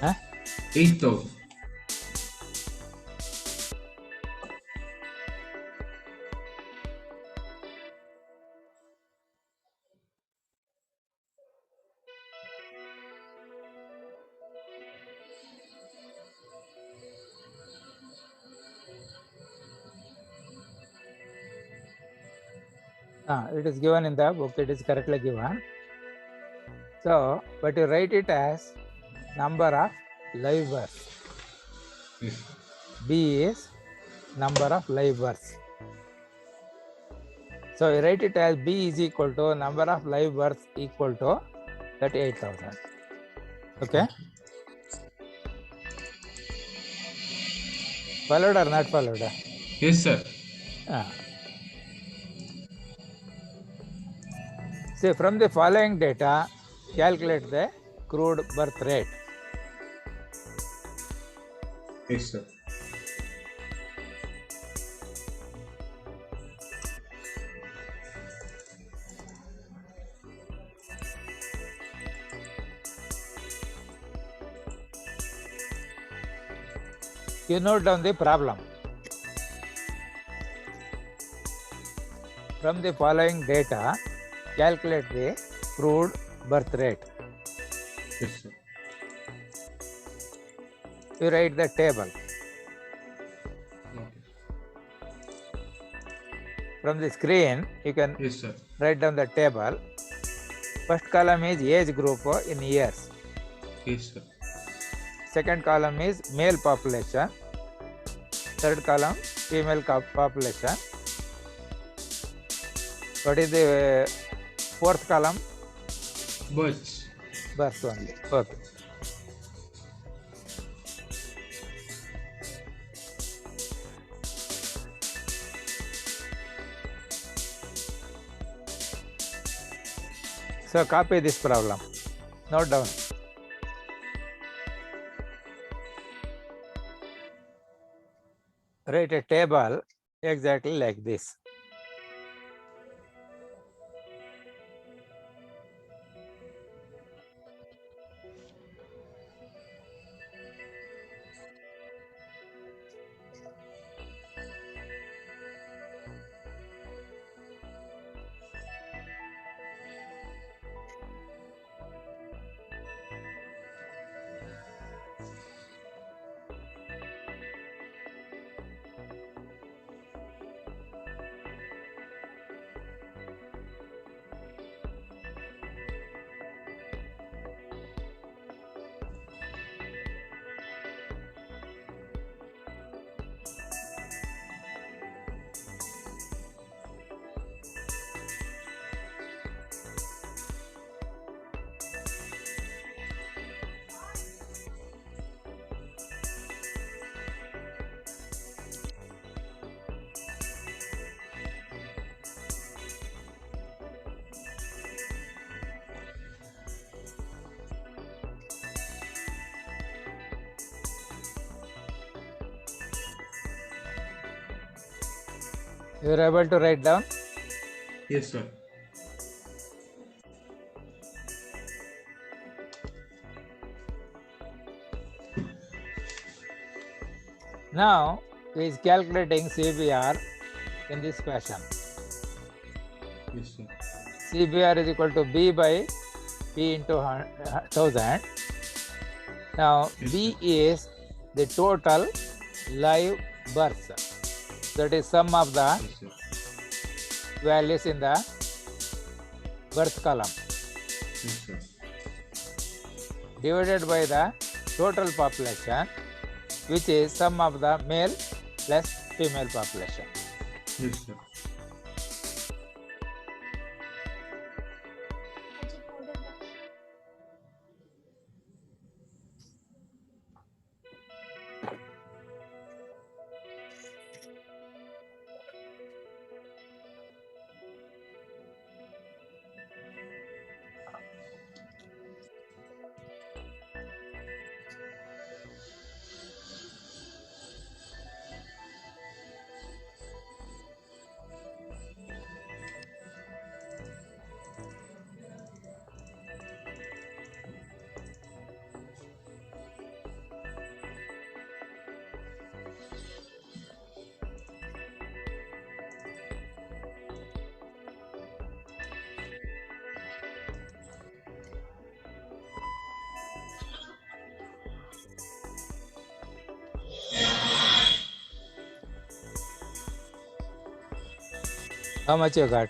Huh? 8,000. It is given in the book, it is correctly given. So, but you write it as number of live births. Yes. B is number of live births. So we write it as B is equal to number of live births equal to 38,000. Okay? Followed or not followed? Yes, sir. See, from the following data, calculate the crude birth rate. Yes, sir. You note down the problem. From the following data, calculate the crude birth rate. Yes, sir. You write the table. Okay. From the screen, you can Yes, sir. write down the table. First column is age group in years. Yes, sir. Second column is male population. Third column, female population. What is the fourth column? Births. Birth only. Okay. So copy this problem. Note down. Write a table exactly like this. You are able to write down? Yes, sir. Now he is calculating CBR in this fashion. Yes, sir. CBR is equal to B by P into 1000. Now Yes, B is the total live births. That is sum of the Yes, sir. values in the birth column Yes, sir. divided by the total population, which is sum of the male plus female population. Yes, sir. How much you got?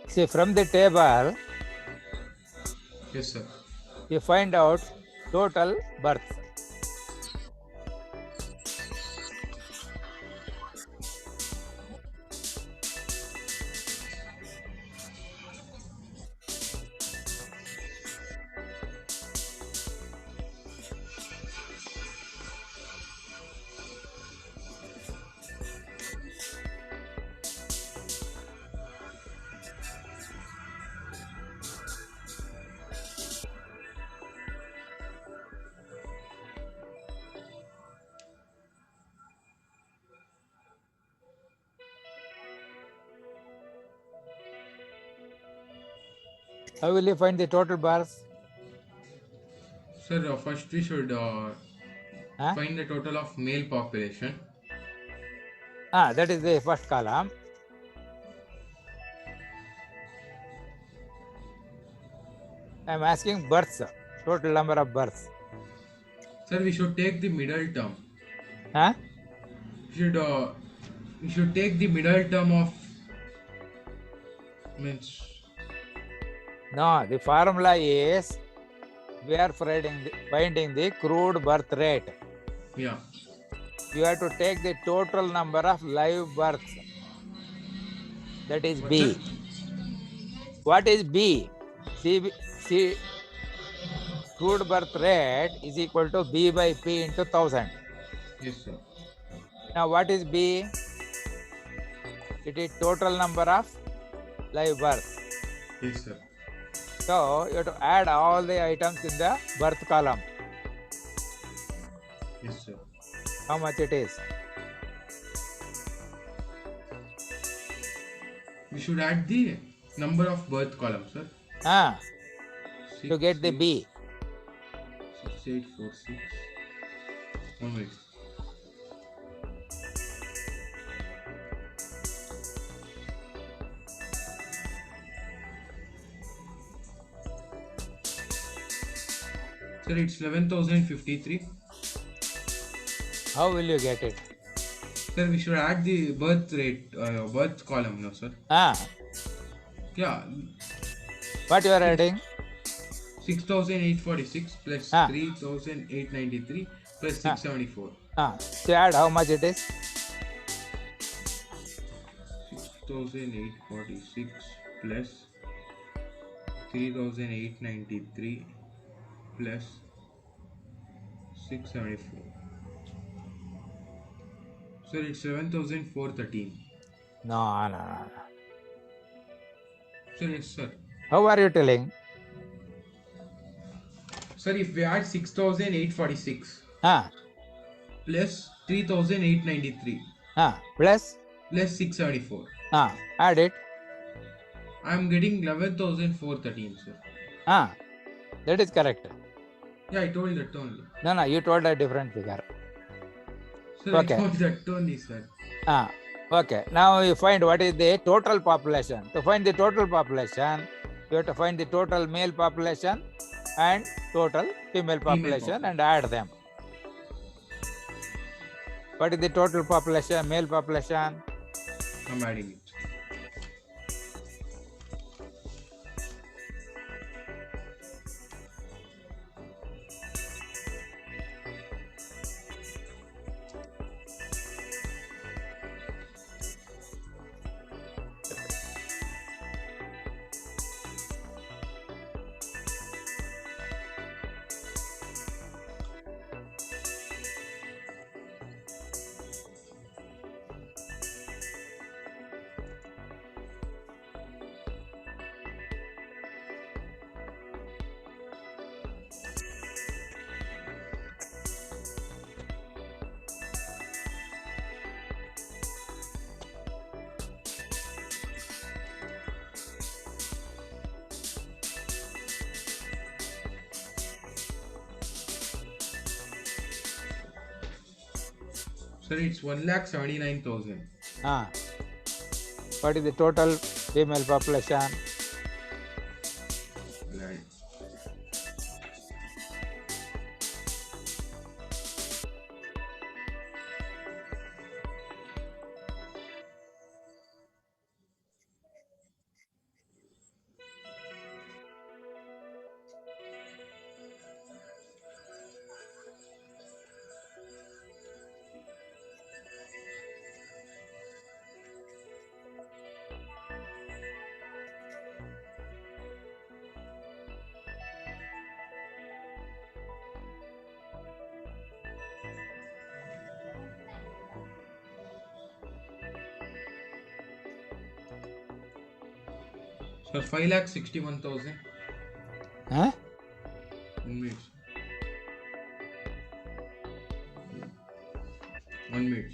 See, from the table, Yes, sir. you find out total birth. How will you find the total birth? Sir, first we should Huh? find the total of male population. That is the first column. I am asking births, total number of births. Sir, we should take the middle term. Huh? Should we should take the middle term of means No, the formula is we are finding the crude birth rate. yeah. You have to take the total number of live births. That is What, B. sir? What is B? C crude birth rate is equal to B by P into 1000. Yes, sir. Now what is B? It is total number of live births. Yes, sir. So you have to add all the items in the birth column. Yes, sir. How much it is? We should add the number of birth column, sir. To get the B. 6846. 1 minute. Sir, it's 11,053. How will you get it? Sir, we should add the birth rate, birth column, no, sir. Yeah, What you are adding? 6,846 plus Ah. 3,893 plus 674. So add how much it is? 6,846 plus 3,893 plus 674. Sir, it's 7,413. No. Sir, yes, sir. How are you telling? Sir, if we add 6,846 Ah, plus 3,893 plus? plus 674, Add it. I am getting 11,413, sir. That is correct. Yeah, I told that only. No, you told a different figure. Sir, Okay. I told that only, sir. Okay. Now you find what is the total population. To find the total population, you have to find the total male population and total female population and add them. What is the total population, male population? I'm adding it. Sir, it's 1,79,000. What is the total female population? Right. Sir, 5,61,000. Huh? 1 minute. 1 minute.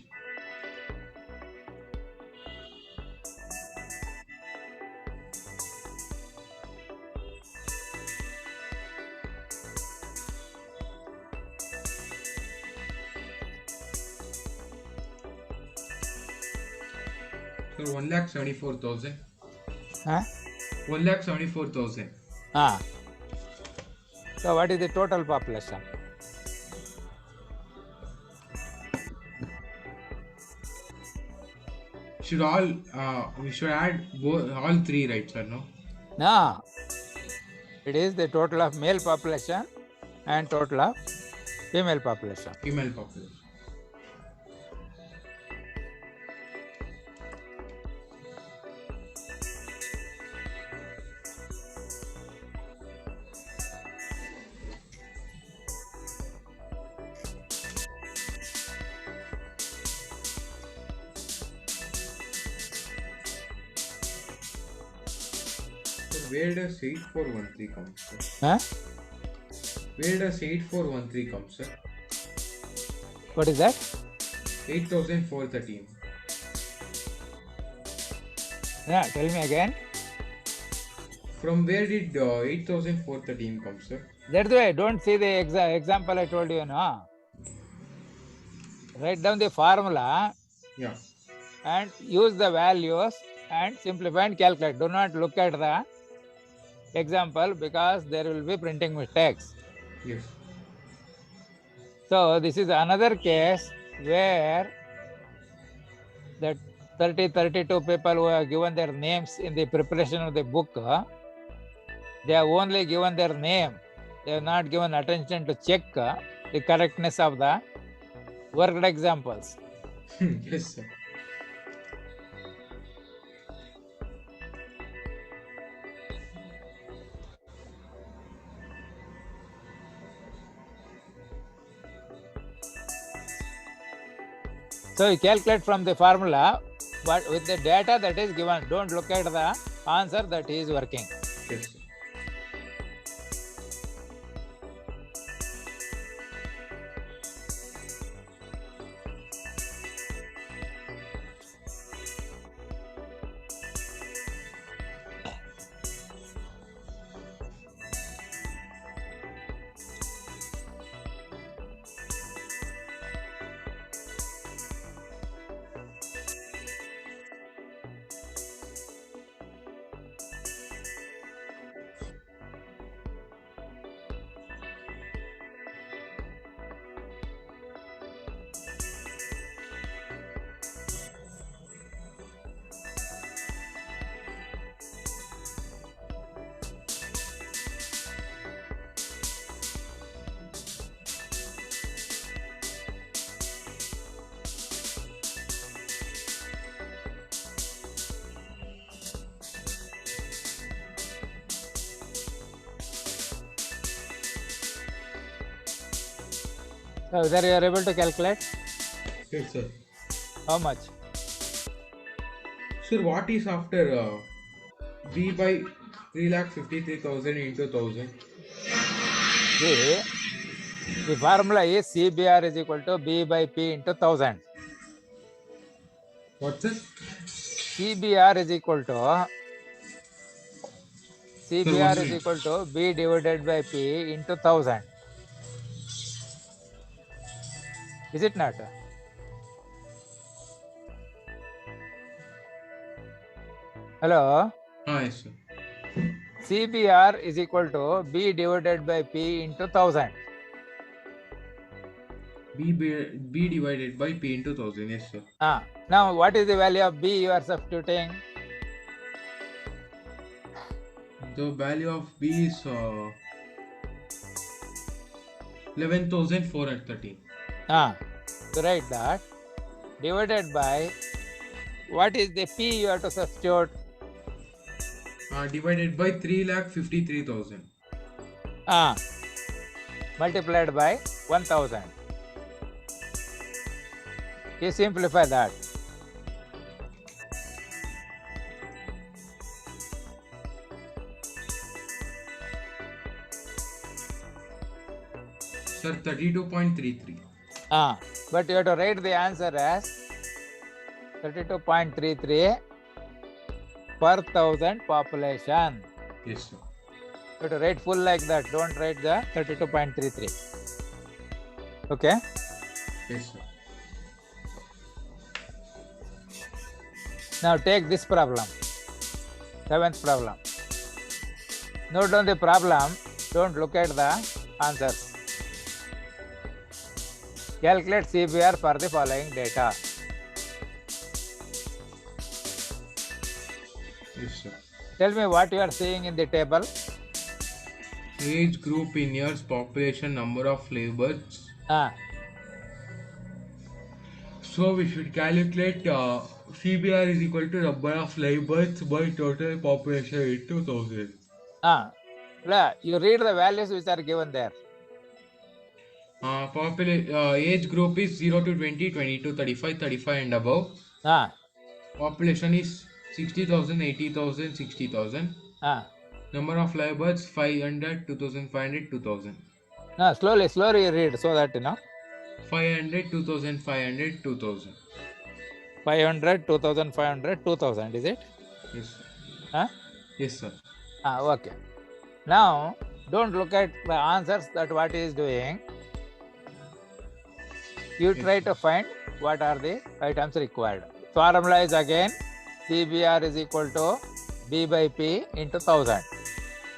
Sir, 1,74,000. Huh? 1,74,000. Ah. So what is the total population? Should all we should add all three, right, sir? No. No. It is the total of male population and total of female population. Female population. So where does 8413 come, sir? Huh? Where does 8413 come, sir? What is that? 8,413. Yeah, tell me again. From where did 8,413 come, sir? That's why don't see the example I told you, no? Write down the formula Yeah. and use the values and simplify and calculate. Do not look at the example because there will be printing mistakes. Yes. So this is another case where that 32 people who have given their names in the preparation of the book, they have only given their name. They have not given attention to check the correctness of the worked examples. Yes, sir. So you calculate from the formula, but with the data that is given. Don't look at the answer that is working. Yes, sir. So whether you are able to calculate Yes, sir. how much? Sir, what is after B by 3,53,000 into 1,000? See, the formula is CBR is equal to B by P into 1000. What's it? CBR is equal to B divided by P into 1000. Is it not? Hello? Yes, sir. CBR is equal to B divided by P into 1000. B divided by P into 1,000. Yes, sir. Now what is the value of B you are substituting? The value of B is 11,413. To write that divided by what is the P you have to substitute? Divided by 3,53,000. Multiplied by 1000. You simplify that. Sir, 32.33. But you have to write the answer as 32.33 per 1000 population. Yes, sir. You have to write full like that. Don't write the 32.33. Okay. Yes, sir. Now take this problem. 7th problem. Note down the problem. Don't look at the answers. Calculate CBR for the following data. Yes, sir. Tell me what you are seeing in the table. Age group in years, population, number of laborers. So we should calculate CBR is equal to number of laborers by total population into 1000. You read the values which are given there. Age group is 0 to 20, 20 to 35, 35 and above. Population is 60,000, 80,000, 60,000. Number of laborers 500, 2,500, 2,000. Slowly read so that you know. 500, 2,500, 2,000. 500, 2,500, 2,000, is it? Yes, sir. Yes, sir. Okay. Now, don't look at the answers that what he is doing. You try to find what are the items required. Formula is again CBR is equal to B by P into 1000.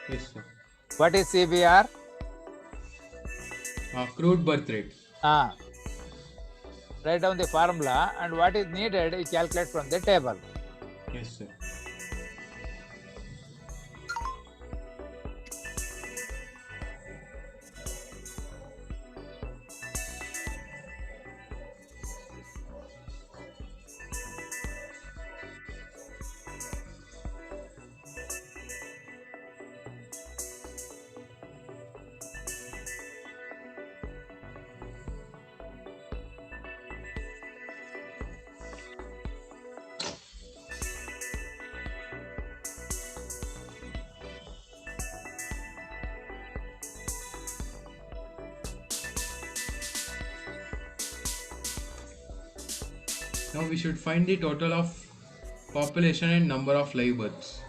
Yes, sir. What is CBR? Crude birth rate. Write down the formula and what is needed you calculate from the table. Yes, sir. Now we should find the total of population and number of live births.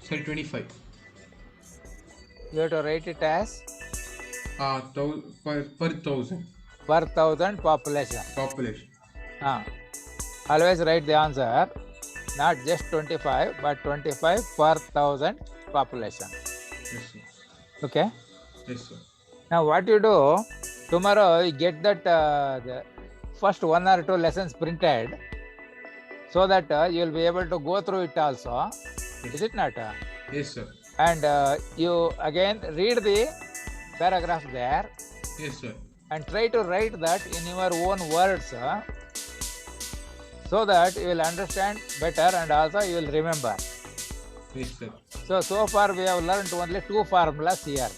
Say 25. You have to write it as Per thousand. Per 1000 population. Always write the answer, not just 25, but 25 per 1000 population. Yes, sir. Okay. Yes, sir. Now what you do, tomorrow you get that the first 1 or 2 lessons printed, so that you will be able to go through it also. Yes. Is it not? Yes, sir. And you again read the paragraph there. Yes, sir. And try to write that in your own words, so that you will understand better and also you will remember. Yes, sir. So far we have learned only 2 formulas here.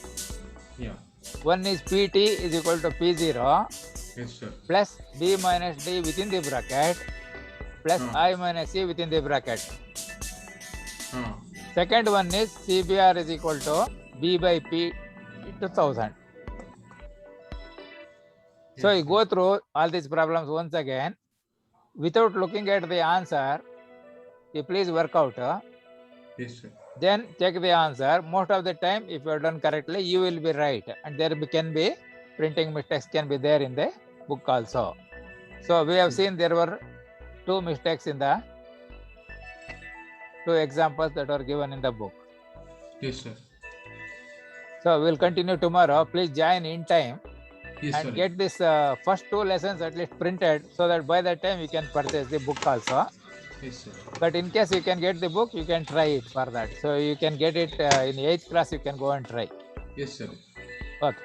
Yeah. One is Pt is equal to P0 Yes, sir. plus B minus D within the bracket plus Ah. I minus C within the bracket. Ah. Second one is CBR is equal to B by P into 1000. So Yes, you sir. go through all these problems once again. Without looking at the answer, you please work out. Yes, sir. Then check the answer. Most of the time, if you are done correctly, you will be right. And there can be printing mistakes can be there in the book also. So we have seen there were two mistakes in the two examples that are given in the book. Yes, sir. So we'll continue tomorrow. Please join in time Yes, and sir. get this first two lessons at least printed so that by that time you can purchase the book also. Yes, sir. But in case you can get the book, you can try it for that. So you can get it in 8th class, you can go and try. Yes, sir. Okay.